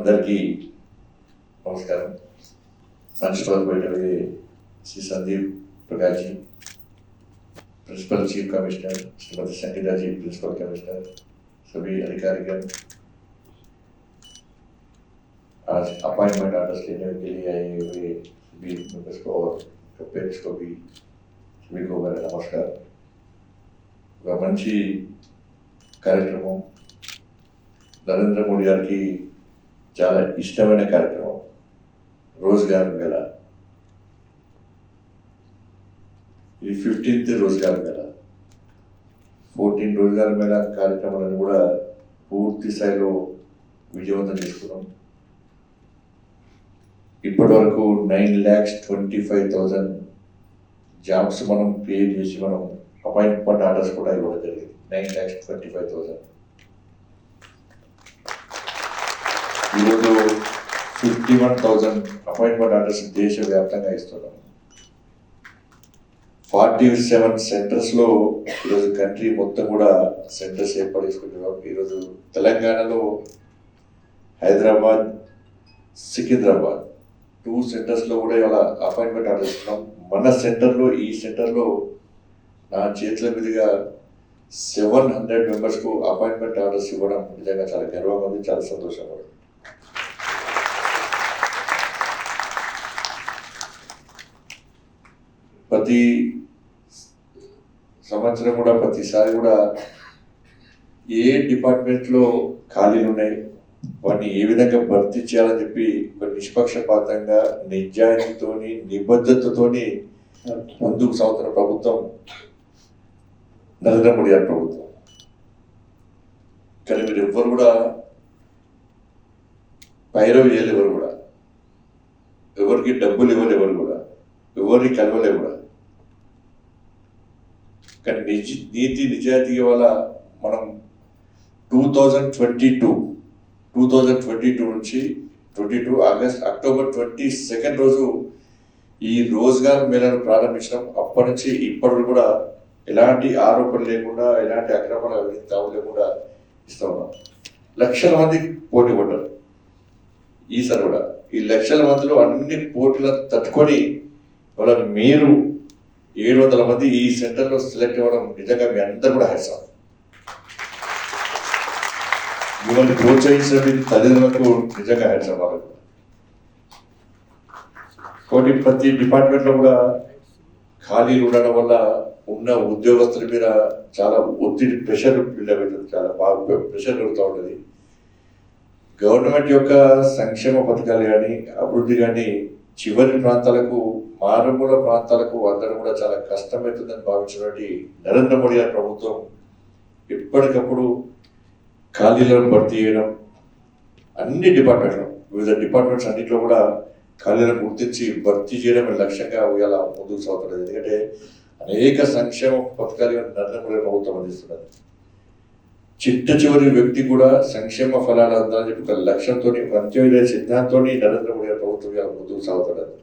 అందరికీ నమస్కారం. ప్రిన్సిపల్ बैठे Shri Sandeep Prakash ji, principal chief commissioner Shrimati Sangeeta ji, principal commissioner, सभी अधिकारीगण आज अपॉइंटमेंट ऑर्डर्स लेने के लिए आए हुए सभी मेंबर्स को और पेरेंट्स को भी सभी को मेरा नमस्कार. ఒక మంచి కార్యక్రమం, నరేంద్ర మోడీ గారికి చాలా ఇష్టమైన కార్యక్రమం రోజ్గార్ మేళా. ఇది 15th రోజ్గార్ మేళా. 14 రోజ్గార్ మేళా కార్యక్రమాలను కూడా పూర్తి స్థాయిలో విజయవంతం చేసుకున్నాం. ఇప్పటి వరకు 9,25,000 జాబ్స్ మనం క్రియేట్ చేసి మనం అపాయింట్మెంట్ ఆర్డర్స్ కూడా ఇవ్వడం జరిగింది. 9,25,000. ఈరోజు 51,000 అపాయింట్మెంట్ ఆర్డర్స్ దేశవ్యాప్తంగా ఇస్తున్నాం. 47 సెంటర్స్లో ఈరోజు కంట్రీ మొత్తం కూడా సెంటర్స్ ఏర్పాటు చేసుకుంటున్నాం. ఈరోజు తెలంగాణలో హైదరాబాద్, సికింద్రాబాద్ 2 సెంటర్స్లో కూడా ఇవాళ అపాయింట్మెంట్ ఆర్డర్ ఇస్తున్నాం. మన సెంటర్లో, ఈ సెంటర్లో నా చేతుల మీదుగా 700 మెంబర్స్కు అపాయింట్మెంట్ ఆర్డర్స్ ఇవ్వడం నిజంగా చాలా గర్వంగా ఉంది, చాలా సంతోషంగా ఉంది. ప్రతి సంవత్సరం కూడా, ప్రతిసారి కూడా ఏ డిపార్ట్మెంట్లో ఖాళీలు ఉన్నాయి, వాటిని ఏ విధంగా భర్తీ చేయాలని చెప్పి ఒక నిష్పక్షపాతంగా, నిజాయితీతోని, నిబద్ధతతోని ముందుకు సాగుతున్న ప్రభుత్వం నరేంద్ర మోడీ గారి ప్రభుత్వం. కానీ మీరు ఎవ్వరు కూడా పైరవి చేయలేదు, ఎవరు కూడా ఎవరికి డబ్బులు ఇవ్వలేదు, ఎవరు కూడా ఎవరిని కలవలే కూడా. కానీ నీతి నిజాయితీ వల్ల మనం 2022 నుంచి 22 అక్టోబర్ 22 రోజు ఈ రోజ్గార్ మేళాను ప్రారంభించడం. అప్పటి నుంచి ఇప్పటి కూడా ఎలాంటి ఆరోపణలు లేకుండా, ఎలాంటి అక్రమాల తావు లేకుండా ఇస్తా ఉన్నాం. లక్షల మంది పోటీ పడ్డారు ఈసారి కూడా. ఈ లక్షల మందిలో అన్ని పోటీలను తట్టుకొని ఇవాళ మీరు 700 మంది ఈ సెంటర్లో సెలెక్ట్ అవ్వడం నిజంగా మీ అందరూ కూడా హర్షం. మిమ్మల్ని ప్రోత్సహించిన తల్లిదండ్రులకు నిజంగా హర్షం. వాళ్ళకు కాబట్టి ప్రతి డిపార్ట్మెంట్లో కూడా ఖాళీలు ఉండడం వల్ల ఉన్న ఉద్యోగస్తుల మీద చాలా ఒత్తిడి, ప్రెషర్ బిల్డప్ అవుతుంది, చాలా బాగా ప్రెషర్ పెరుగుతూ ఉంటుంది. గవర్నమెంట్ యొక్క సంక్షేమ పథకాలు కానీ, అభివృద్ధి కానీ చివరి ప్రాంతాలకు, మారుమూల ప్రాంతాలకు అందరూ కూడా చాలా కష్టమవుతుందని భావించినటువంటి నరేంద్ర మోడీ గారి ప్రభుత్వం ఎప్పటికప్పుడు ఖాళీలను భర్తీ చేయడం, అన్ని డిపార్ట్మెంట్లు, వివిధ డిపార్ట్మెంట్స్ అన్నింటిలో కూడా ఖాళీలను గుర్తించి భర్తీ చేయడం లక్ష్యంగా ఇలా ముందుకు సాగుతున్నది. ఎందుకంటే అనేక సంక్షేమ పథకాలు నరేంద్ర మోడీ ప్రభుత్వం అందిస్తున్నది. చిట్ట చివరి వ్యక్తి కూడా సంక్షేమ ఫలాలు అందాలని చెప్పి ఒక లక్ష్యంతో, ఒక అంత్యోదయ సిద్ధాంతంతో నరేంద్ర మోడీ ప్రభుత్వం ముందుకు సాగుతున్నది.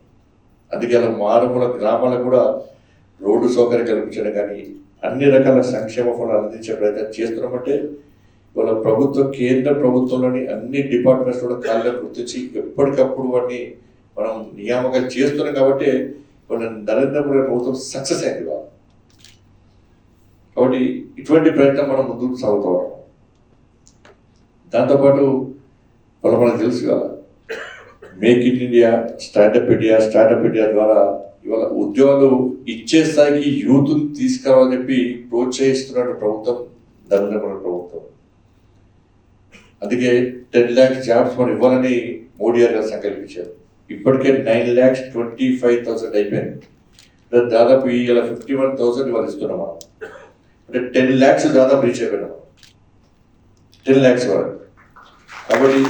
అందుకే అలా మారుమూల గ్రామాలకు కూడా రోడ్డు సౌకర్యం కల్పించడం కానీ, అన్ని రకాల సంక్షేమ ఫలాలు అందించే ప్రయత్నం చేస్తున్నామంటే ఇవాళ ప్రభుత్వం, కేంద్ర ప్రభుత్వంలోని అన్ని డిపార్ట్మెంట్స్ కూడా ఖాళీలను గుర్తించి ఎప్పటికప్పుడు వాటిని మనం నియామకాలు చేస్తున్నాం. కాబట్టి ఇవాళ నరేంద్ర మోడీ ప్రభుత్వం సక్సెస్ అయింది. కాబట్టి ఇటువంటి ప్రయత్నం మనం ముందుకు సాగుతూ ఉన్నాం. దాంతోపాటు వాళ్ళు మనకు తెలుసు కదా, make in India, startup India ద్వారా ఇవాళ ఉద్యోగాలు ఇచ్చే స్థాయికి యూత్ని తీసుకురావాలని చెప్పి ప్రోత్సహిస్తున్న ప్రభుత్వం నరేంద్ర మోడీ ప్రభుత్వం. అందుకే 10 lakhs జాబ్స్ మనం ఇవ్వాలని మోడీ గారు సంకల్పించారు. ఇప్పటికే 9,25,000 అయిపోయింది. దాదాపు ఇలా 51,000 ఇవాళ ఇస్తున్నాం మనం. అంటే 10 lakhs దాదాపు రీచ్ అయిపోయినాం, 10 lakhs వరకు. కాబట్టి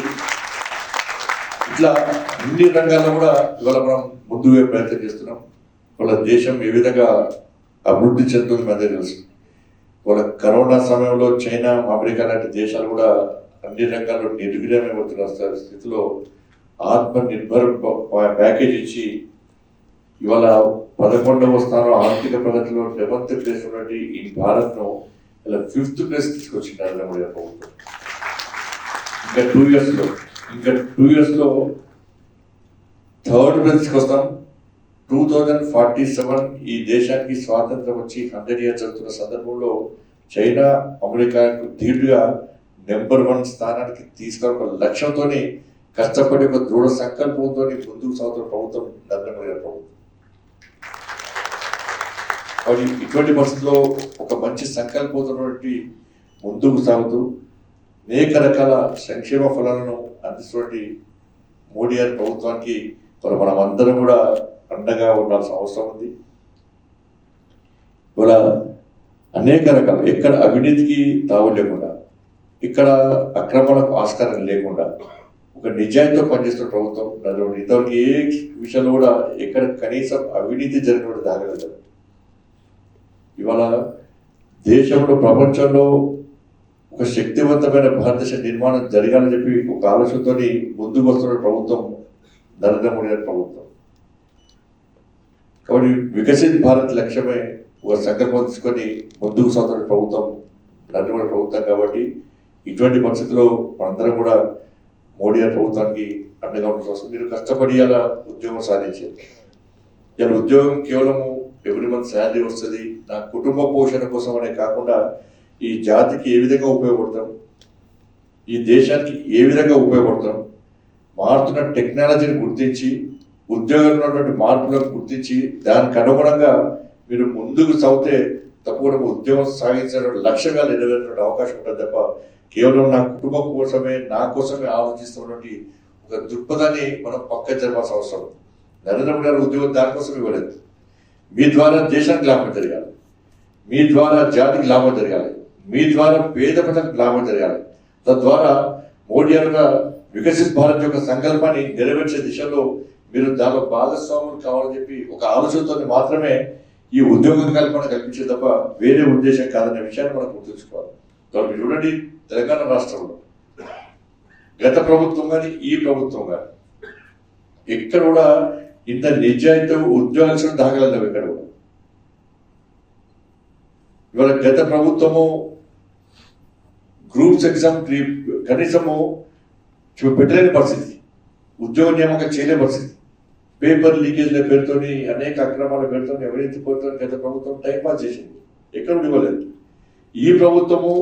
ఇట్లా అన్ని రంగాల్లో కూడా ఇవాళ మనం ముందుగా ప్రయత్నం చేస్తున్నాం. ఇవాళ దేశం ఏ విధంగా అభివృద్ధి చెందుతుంది మధ్య తెలుసు. ఇవాళ కరోనా సమయంలో చైనా, అమెరికా లాంటి దేశాలు కూడా అన్ని రంగాల్లో నిర్వీర్యమైపోతున్న స్థితిలో ఆత్మనిర్భర్ ప్యాకేజ్ ఇచ్చి ఇవాళ 11వ స్థానం ఆర్థిక ప్రగతిలో 11th ప్లేస్ ఉన్నటువంటి ఈ భారత్ను ఇలా 5th ప్లేస్ తీసుకొచ్చింది నరేంద్ర మోడీ ప్రభుత్వం. ఇంకా 2 yearsలో ఇంకా 2 yearsలో థర్డ్ ప్లేస్కి వస్తాం. 2047 ఈ దేశానికి స్వాతంత్రం వచ్చి 100 years జరుగుతున్న సందర్భంలో చైనా అమెరికాకు ధీటుగా నెంబర్ 1 స్థానానికి తీసుకురావడం లక్ష్యంతో కష్టపడి ఒక దృఢ సంకల్పంతో ముందుకు సాగుతున్న ప్రభుత్వం నరేంద్ర మోడీ గారి ప్రభుత్వం. కాబట్టి ఇటువంటి పరిస్థితుల్లో ఒక మంచి సంకల్పంతో ముందుకు సాగుతూ అనేక రకాల సంక్షేమ ఫలాలను అందిస్తున్నటువంటి మోడీ గారి ప్రభుత్వానికి మనం అందరం కూడా అండగా ఉండాల్సిన అవసరం ఉంది. ఇవాళ అనేక రకాల ఎక్కడ అవినీతికి తావు లేకుండా, ఇక్కడ అక్రమాలకు ఆస్కారం లేకుండా ఒక నిజాయితీతో పనిచేస్తున్న ప్రభుత్వం నరేంద్ర. ఇంతవరకు ఏ విషయంలో కూడా ఎక్కడ కనీసం అవినీతి జరిగినట్టు దాగలేదు. ఇవాళ దేశంలో ప్రపంచంలో ఒక శక్తివంతమైన భారతదేశ నిర్మాణం జరగాలని చెప్పి ఒక ఆలోచనతో ముందుకు వస్తున్న ప్రభుత్వం నరేంద్ర మోడీ గారి ప్రభుత్వం. కాబట్టి వికసిత్ భారత్ లక్ష్యమే ఒక సంకల్పం తీసుకొని ముందుకు సాగుతున్న ప్రభుత్వం నరేంద్ర మోడీ ప్రభుత్వం. కాబట్టి ఇటువంటి పరిస్థితుల్లో మనందరం కూడా మోడీ గారి ప్రభుత్వానికి అండగా ఉండాల్సి వస్తుంది. మీరు కష్టపడి అలా ఉద్యోగం సాధించారు. ఇలా ఉద్యోగం కేవలము ఎవ్రీ మంత్ శాలరీ వస్తుంది, నా కుటుంబ పోషణ కోసం అనే కాకుండా ఈ జాతికి ఏ విధంగా ఉపయోగపడతాం, ఈ దేశానికి ఏ విధంగా ఉపయోగపడతాం, మారుతున్న టెక్నాలజీని గుర్తించి ఉద్యోగంలో ఉన్నటువంటి మార్పులను గుర్తించి దానికి అనుగుణంగా మీరు ముందుకు సాగితే తప్పకుండా ఉద్యోగం సాగించే లక్ష్యంగా నెరవేరే అవకాశం ఉంటుంది తప్ప కేవలం నా కుటుంబం కోసమే నా కోసమే ఆలోచిస్తున్నటువంటి ఒక దృక్పథాన్ని మనం పక్క జరపాల్సిన అవసరం. నరేంద్ర మోడీ గారు ఉద్యోగం దానికోసం ఇవ్వలేదు. మీ ద్వారా దేశానికి లాభం జరగాలి, మీ ద్వారా జాతికి లాభం జరగాలి, మీ ద్వారా పేద ప్రజలకు లాభం జరగాలి. తద్వారా మోడీ గారు వికసిత్ భారత్ యొక్క సంకల్పాన్ని నెరవేర్చే దిశలో మీరు దానిలో భాగస్వాములు కావాలని చెప్పి ఒక ఆలోచనతో మాత్రమే ఈ ఉద్యోగ కల్పన కల్పించే తప్ప వేరే ఉద్దేశం కాదనే విషయాన్ని మనం గుర్తుంచుకోవాలి. కాబట్టి చూడండి, తెలంగాణ రాష్ట్రంలో గత ప్రభుత్వం కానీ ఈ ప్రభుత్వం కానీ ఎక్కడ కూడా ఇంత నిజాయితీ ఉద్యోగాలు దాఖలేదు. ఎక్కడ కూడా ఇవాళ గత ప్రభుత్వము గ్రూప్స్ ఎగ్జామ్ కనీసము పెట్టలేని పరిస్థితి, ఉద్యోగ నియామకం చేయలేని పరిస్థితి, పేపర్ లీకేజ్ల పేరుతో అనేక అక్రమాల పేరుతో అవినీతి పేరుతో గత ప్రభుత్వం టైంపాస్ చేసింది, ఎక్కడ ఇవ్వలేదు. ఈ ప్రభుత్వము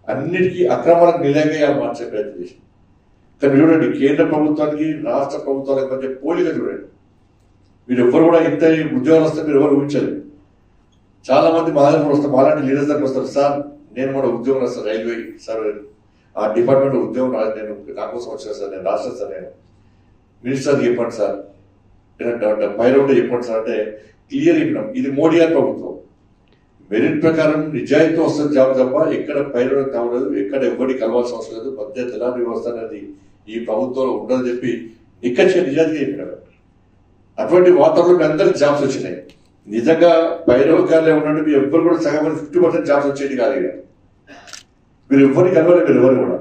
అన్నిటికీ అక్రమాలకు నిలయంగా మార్చే ప్రయత్నం చేసింది. కానీ చూడండి, కేంద్ర ప్రభుత్వానికి రాష్ట్ర ప్రభుత్వాలకు మధ్య పోలిక చూడండి. మీరు ఎవరు కూడా ఇంత ఉద్యోగాలు వస్తే మీరు ఎవరు ఊహించలేదు. చాలా మంది మా దగ్గర వస్తారు, మాలాంటి లీడర్స్ దగ్గర వస్తారు, సార్ నేను కూడా ఉద్యోగం రాస్తాను రైల్వే సార్, ఆ డిపార్ట్మెంట్లో ఉద్యోగం నేను నా కోసం వచ్చాను సార్, నేను రాస్తాను సార్, నేను మినిస్టర్ చెప్పండి సార్, పైరౌండ్ చెప్పండి సార్ అంటే క్లియర్ చెప్పినాం. ఇది మోడీ గారి ప్రభుత్వం. మెరిట్ ప్రకారం నిజాయితీ వస్తుంది జాబ్ తప్ప ఎక్కడ పైరౌండ్ కావలేదు, ఎక్కడ ఎవరికి కలవాల్సిన అవసరం లేదు. మధ్య తెలారి వ్యవస్థ అనేది ఈ ప్రభుత్వంలో ఉండదని చెప్పి నిక్కచ్చే నిజాయితీ చెప్పినారు. అటువంటి వాతావరణంలో అందరికి జాబ్స్ వచ్చినాయి. నిజంగా పైరవకాలే ఉన్నట్టు మీరు ఎవ్వరు కూడా సగం 50% జాబ్స్ వచ్చేది కాదు. ఇక మీరు ఎవరికి కలవలేదు, మీరు ఎవరు కూడా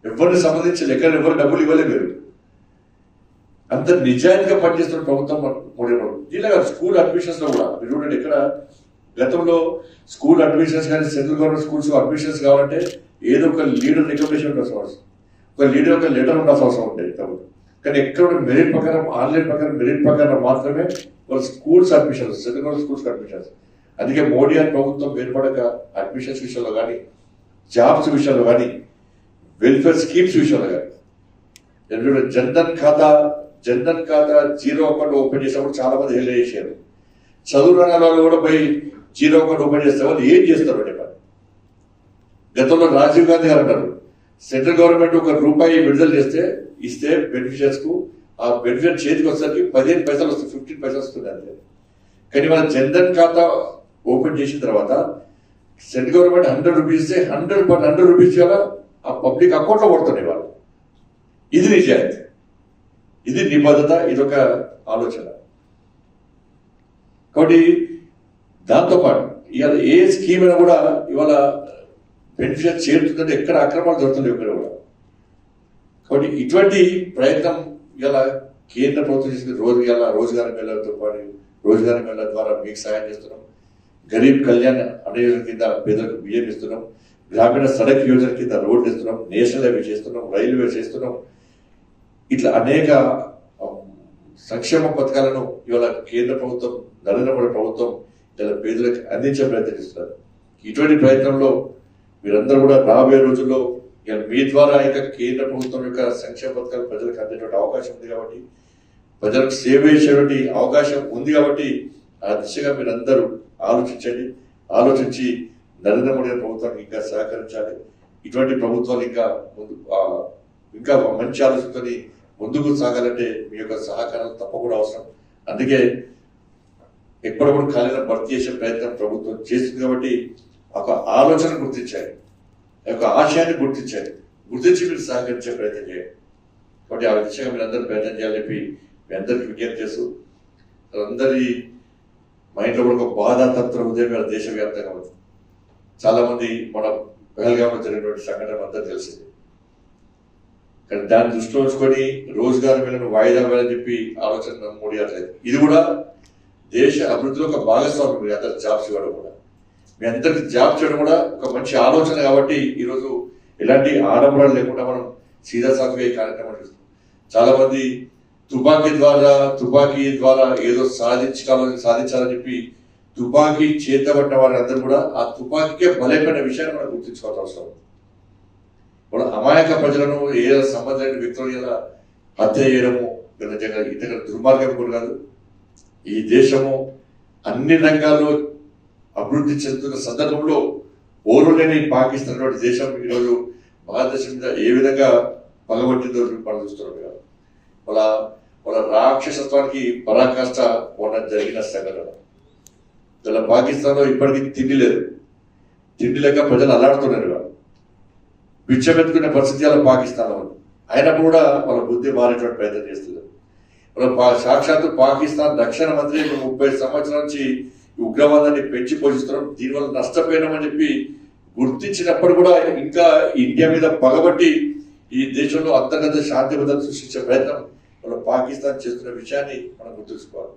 ఎవరిని సంబంధించి ఎక్కడ ఎవరు డబ్బులు ఇవ్వలేదు. మీరు అంత నిజాయితీగా పనిచేస్తున్న ప్రభుత్వం మోడీ ప్రభుత్వం. ఇలా స్కూల్ అడ్మిషన్స్ లో కూడా మీరు చూడండి, ఇక్కడ గతంలో స్కూల్ అడ్మిషన్స్ కానీ సెంట్రల్ గవర్నమెంట్ స్కూల్స్ అడ్మిషన్స్ కావాలంటే ఏదో ఒక లీడర్ రికమెండేషన్ ఉండాల్సిన అవసరం, ఒక లీడర్ ఒక లెటర్ ఉండాల్సిన అవసరం ఉండేది. కానీ ఎక్కడ మెరిట్ ప్రకారం ఆన్లైన్ ప్రకారం మెరిట్ ప్రకారం మాత్రమే వాళ్ళ schools admissions, central government schools admissions. అందుకే మోడీ గారి ప్రభుత్వం ఏర్పడక అడ్మిషన్స్ విషయంలో కానీ, జాబ్స్ విషయంలో కానీ, వెల్ఫేర్ స్కీమ్స్ విషయంలో కానీ, జన్ధన్ ఖాతా 0 అకౌంట్ ఓపెన్ చేసినప్పుడు చాలా మంది హెల్ప్ చేశారు. చదువు రంగాలలో కూడా పోయి 0 అకౌంట్ ఓపెన్ చేస్తే వాళ్ళు ఏం చేస్తారు అంటే పని. గతంలో రాజీవ్ గాంధీ గారు అన్నారు, సెంట్రల్ గవర్నమెంట్ ₹1 విడుదల ఇస్తే బెనిఫిషియర్స్ కు ఆ బెనిఫిట్ చేతికి వచ్చేసరికి 15 పైసలు వస్తాయి, 15 పైసలు వస్తుంది అంతే. కానీ వాళ్ళ జన్ధన్ ఖాతా ఓపెన్ చేసిన తర్వాత సెంట్రల్ గవర్నమెంట్ ₹100 ఇస్తే 100 రూపీస్ కదా ఆ పబ్లిక్ అకౌంట్ లో పడుతున్నాయి వాళ్ళు. ఇది నిజాయితీ, ఇది నిబద్ధత, ఇదొక ఆలోచన. కాబట్టి దాంతోపాటు ఇవాళ ఏ స్కీమ్ అయినా కూడా ఇవాళ బెనిఫిషియర్ చేరుతుందంటే ఎక్కడ అక్రమాలు జరుగుతుంది ఎక్కడ కూడా. కాబట్టి ఇటువంటి ప్రయత్నం ఇలా కేంద్ర ప్రభుత్వం చేసిన రోజ్గార్ మేళతో పాటు రోజ్గార్ మేళ ద్వారా మీకు సహాయం చేస్తున్నాం. గరీబ్ కళ్యాణ్ అనే కింద పేదలకు బియ్యం ఇస్తున్నాం. గ్రామీణ సడక్ యోజన కింద రోడ్లు ఇస్తున్నాం, నేషనల్ హైవే చేస్తున్నాం, రైల్వే చేస్తున్నాం. ఇట్లా అనేక సంక్షేమ పథకాలను ఇవాళ కేంద్ర ప్రభుత్వం, నరేంద్ర మోడీ ప్రభుత్వం ఇలా పేదలకు అందించే ప్రయత్నం చేస్తున్నారు. ఇటువంటి ప్రయత్నంలో మీరందరూ కూడా రాబోయే రోజుల్లో ఇక మీ ద్వారా ఇంకా కేంద్ర ప్రభుత్వం యొక్క సంక్షేమ పథకాలు ప్రజలకు అందేటువంటి అవకాశం ఉంది కాబట్టి, ప్రజలకు సేవ చేసేటువంటి అవకాశం ఉంది కాబట్టి ఆ దిశగా మీరందరూ ఆలోచించండి. ఆలోచించి నరేంద్ర మోడీ ప్రభుత్వానికి ఇంకా సహకరించాలి. ఇటువంటి ప్రభుత్వాలు ఇంకా మంచి ఆలోచనతో ముందుకు సాగాలంటే మీ యొక్క సహకారం తప్పకుండా అవసరం. అందుకే ఎప్పుడప్పుడు ఖాళీలను భర్తీ చేసే ప్రయత్నం ప్రభుత్వం చేస్తుంది కాబట్టి ఒక ఆలోచన గుర్తించాలి, ఒక ఆశయాన్ని గుర్తించాలి, గుర్తించి మీరు సహకరించే ప్రయత్నం చేయాలి. కాబట్టి ఆ దిశగా మీరు అందరూ ప్రయత్నం చేయాలని చెప్పి మీ అందరికీ విజ్ఞప్తి చేస్తూ, అందరి మైండ్లో కూడా ఒక బాధాతత్వ ఉదయం దేశవ్యాప్తంగా ఉంది. చాలా మంది మన పహల్గామ్లో జరిగినటువంటి సంఘటన అంతా తెలిసింది. కానీ దాన్ని దృష్టిలో ఉంచుకొని రోజుగారు వీళ్ళను వాయిదా వేయాలని చెప్పి ఆలోచన మోడీ అట్లేదు. ఇది కూడా దేశ అభివృద్ధిలో ఒక భాగస్వామ్యం. మీ అందరికి జాబ్స్ ఇవ్వడం కూడా, మీ అందరికి జాబ్ చేయడం కూడా ఒక మంచి ఆలోచన. కాబట్టి ఈరోజు ఎలాంటి ఆడంబరాలు లేకుండా మనం సీదా సాగుగా ఈ కార్యక్రమాలు చేస్తాం. చాలా మంది తుపాకీ ద్వారా ఏదో సాధించాలని చెప్పి తుపాకీ చేతబట్టిన వారందరూ కూడా ఆ తుపాకీకే బలైపోయిన విషయాన్ని మనం గుర్తించుకోవాల్సిన అవసరం. మన అమాయక ప్రజలను ఏ సంబంధమైన వ్యక్తులు ఇలా హత్య చేయడము నిజంగా ఇంతగా దుర్మార్గం కూడా కాదు. ఈ దేశము అన్ని రంగాల్లో అభివృద్ధి చెందుతున్న సందర్భంలో ఓర్వలేని పాకిస్తాన్ వంటి దేశం ఈరోజు భారతదేశం మీద ఏ విధంగా పగబట్టిందో మనం చూస్తున్నాం కదా. వాళ్ళ రాక్షసత్వానికి పరాకాష్ట పోవడం జరిగిన సంఘటన. ఇలా పాకిస్తాన్లో ఇప్పటికీ తిండి లేదు, తిండి లేక ప్రజలు అల్లాడుతున్నారు. బిచ్చమెత్తుకునే పరిస్థితి అలా పాకిస్తాన్లో ఉంది. అయినప్పుడు కూడా వాళ్ళ బుద్ధి మారేటువంటి ప్రయత్నం చేస్తున్నారు. సాక్షాత్తు పాకిస్తాన్ రక్షణ మంత్రి 30 సంవత్సరాల నుంచి ఉగ్రవాదాన్ని పెంచి పోషిస్తున్నాం, దీనివల్ల నష్టపోయినామని చెప్పి గుర్తించినప్పుడు కూడా ఇంకా ఇండియా మీద పగబట్టి ఈ దేశంలో అంతర్గత శాంతి భద్రత సృష్టించే ప్రయత్నం మన పాకిస్తాన్ చేస్తున్న విషయాన్ని మనం గుర్తుంచుకోవాలి.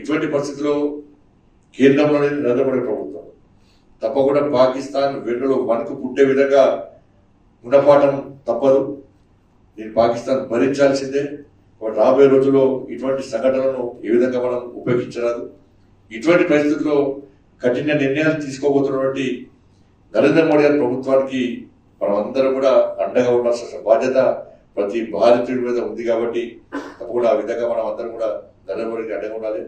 ఇటువంటి పరిస్థితుల్లో కేంద్రంలోనే నరేంద్ర మోడీ ప్రభుత్వం తప్పకుండా పాకిస్తాన్ వెన్నులో మనకు పుట్టే విధంగా గుణపాఠం తప్పదు. దీన్ని పాకిస్తాన్ భరించాల్సిందే. రాబోయే రోజుల్లో ఇటువంటి సంఘటనలను ఏ విధంగా మనం ఉపేక్షించరాదు. ఇటువంటి పరిస్థితుల్లో కఠిన నిర్ణయాలు తీసుకోబోతున్నటువంటి నరేంద్ర మోడీ గారి ప్రభుత్వానికి మనం అందరం కూడా అండగా ఉండాల్సిన బాధ్యత ప్రతి భారతీయుడి మీద ఉంది. కాబట్టి తప్పకుండా ఆ విధంగా మనం అందరం కూడా నరేంద్ర మోడీకి అండగా ఉండాలి.